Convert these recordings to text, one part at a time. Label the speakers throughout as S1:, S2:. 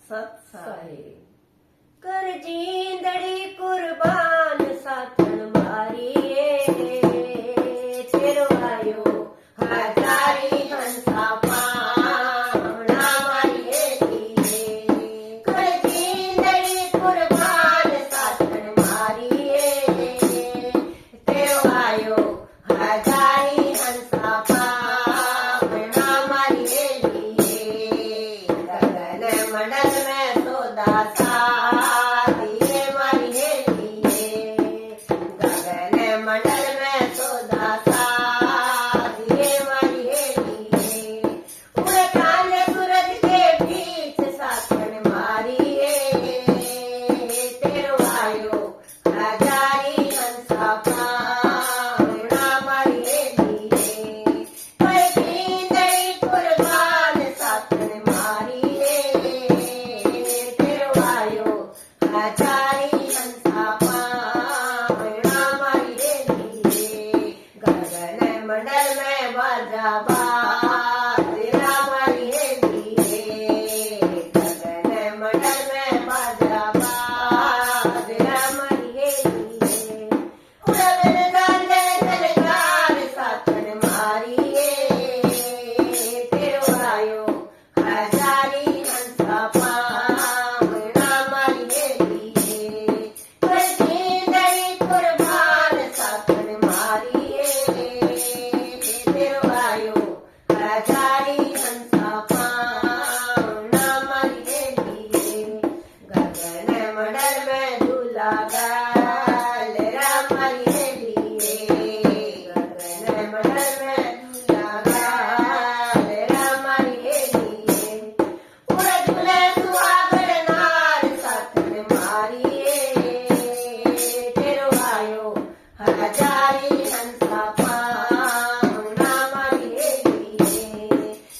S1: સત્સાહે કર જીંદડી કુરબાન સાથણ મારી તેરવાયો હાજારી હંસા પામણા મારી કર જીંદડી કુરબાન સાથણ મારી તેરવાયો હાજારી હંસા પામણા મારી ગગન મંડલ મેં તો દાસા દિए मारी गगन मंडल में तो दासा दिए मारी उड़ काले सूरज के बीच साथन मारी तेरो आयो हजारी हंसा पामણા मारी पर जींदड़ी कुर्बान साथन मारी तेरो आयो हजारी हंसा पामણા मारी गगन मंडल में बाजा बाजरा मारी गगन मंडल में बाजा बाजरा मारी उड़न गांजे जलकार साथन मारी तेरो आयो हजारी हंसा पामણા मारी पर जींदड़ी कुर्बान साथन मारी तेरो आयो हजारी हंसा पामણા मारी गगन मंडल में झूला गालरा मारी गगन मंडल में झूला गालरा मारी उड़ झूले सुहागण नार साथन मारी तेरो आयो हजारी हंसा पामણા मारी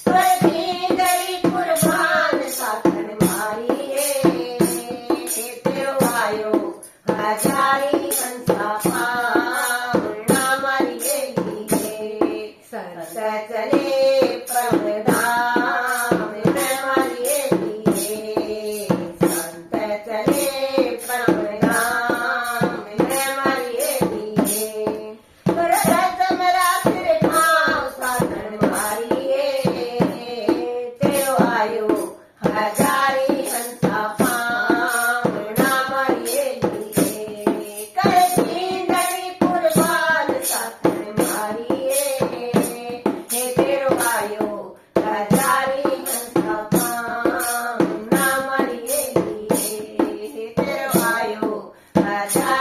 S1: पर जींदड़ी कुर्बान साथन मारी तेरो आयो हजारी हंसा पामણા मारी संत चले परमधाम में मारी संत चले परमधाम में मारी पर रतमरा सिर ठाव साथन मारी तेरो आयो हजारी हंसा पामણા मारी कर जींदड़ी कुर्बान साथन मारी तेरो आयो हजारी हंसा पामણા मारी तेरो आयो हजारी